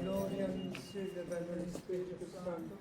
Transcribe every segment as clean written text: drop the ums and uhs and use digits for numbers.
Gloria al Figlio e al Spirito Santo.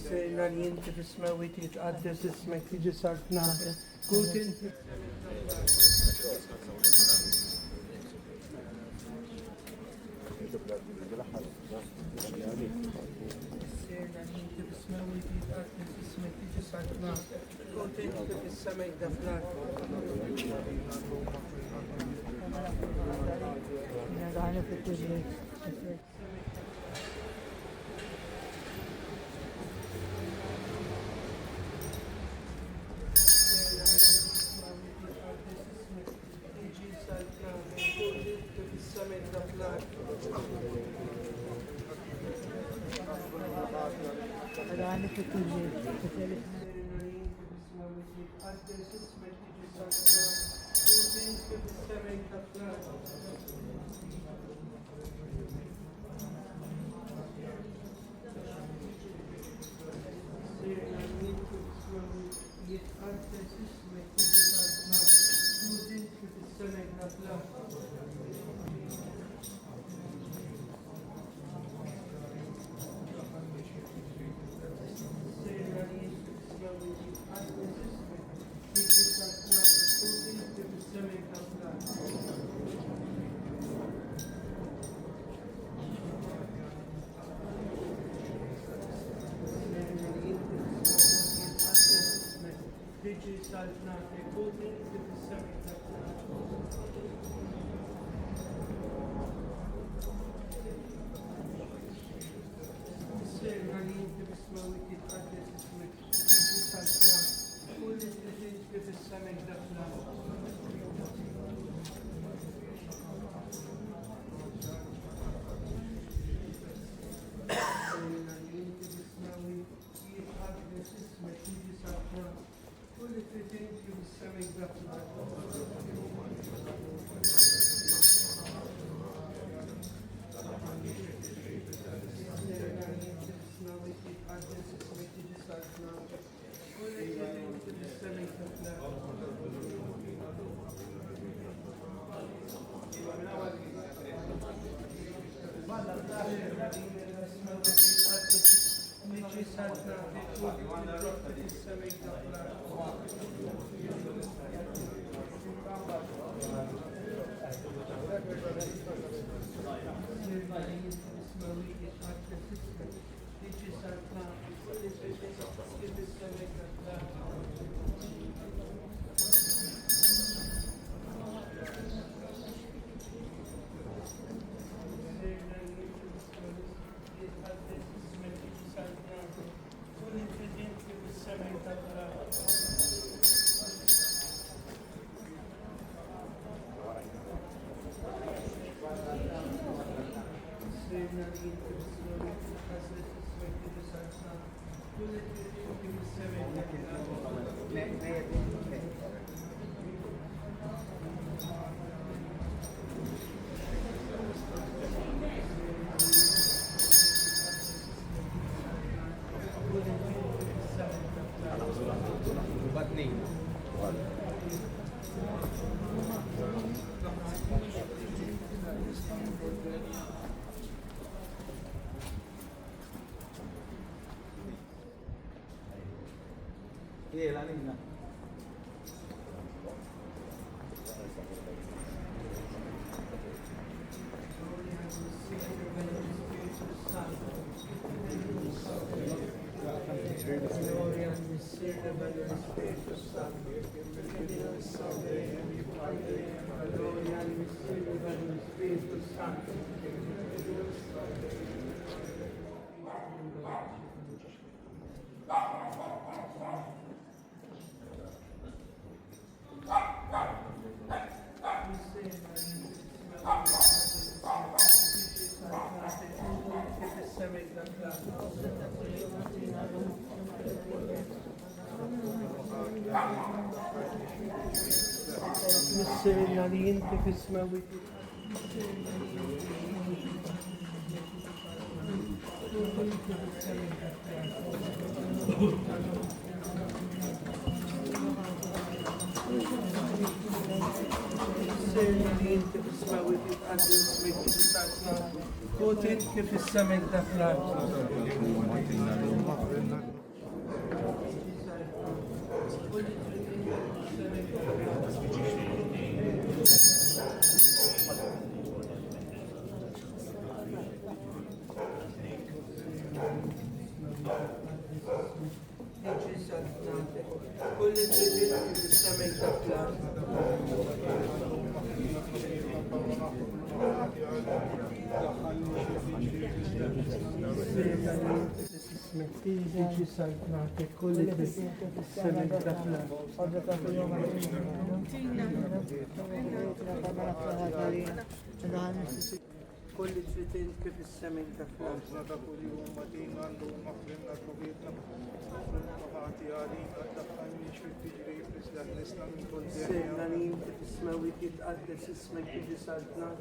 Seyirler yeni tefesime ve tit adreses mektici sartna. Guten Seyirler yeni tefesime ve tit adreses mektici sartna. Guten tefesime daflar. Aynı fikirde. Aynı fikirde. Iya, lanin na. Gloria al Messiere, bello Spirito Santo, gloria al Messiere, bello Spirito Santo. Missere naliente che smaviti. Missere naliente che smaviti. Adens meti sakna. Kotin che fissamen da flato. Con le credenti che siamo incappati. Smettete salvate con le credenti che siamo incappati. Con le credenti che siamo incappati. Sernalinte fismawit jitqaddes ismek jiġi saltnat.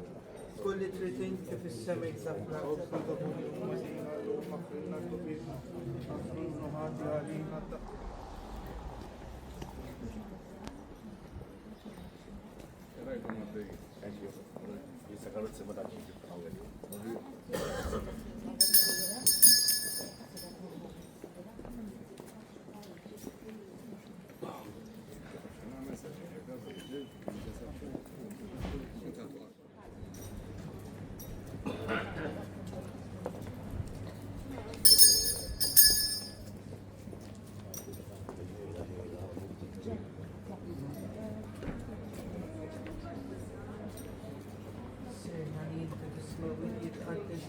Kulli tritint kif is-sema jtzaffrat.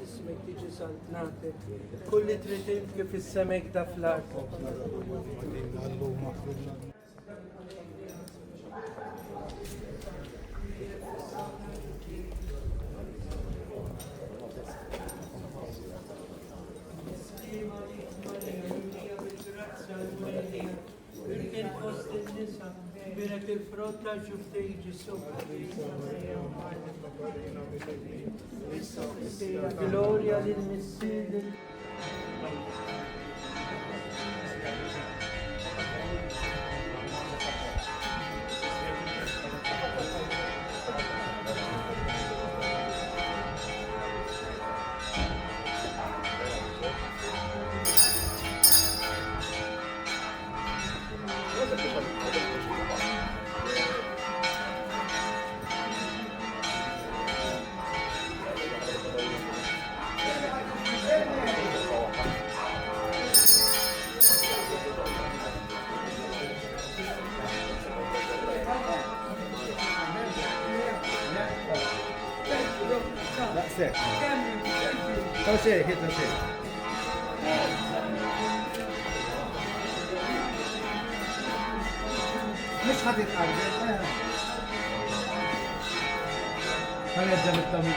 Ismek tiġi saltnate, kulli tritint kif is-semek daflat. Biret il-frotta ġufte jiġi sopra. Gloria lil Messiere. That's it. That's it, hit that's it. مش هتتقلب. هذا جنب الطميط.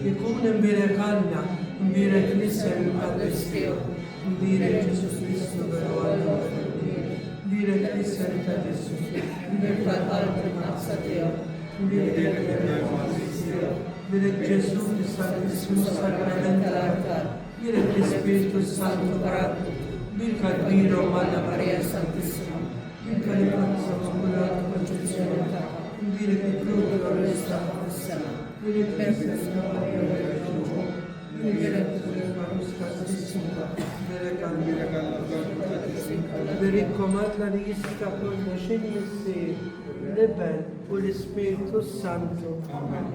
Ikun imbirek Anna, imbirek nisem għal-istiju, imbirek Ġesus Kristu veru għanna, imbirek nisem tal-Ġesu, imbirek għal-qalbi naqsa tiegħu, imbirek Ġesu Kristu sakrament tal-altar, imbirek l-Ispiritu Santu Paraklu, imbirek għal-Biro Manna Marija Santissima, imbirek l-Pazza Immacolata Concezione tagħha, imbirek il-Krug l-Oresta fis-sema. Birikkomat li jista' kollu xejn jissir l-Ibn u l-Ispiritu Santu. Amen.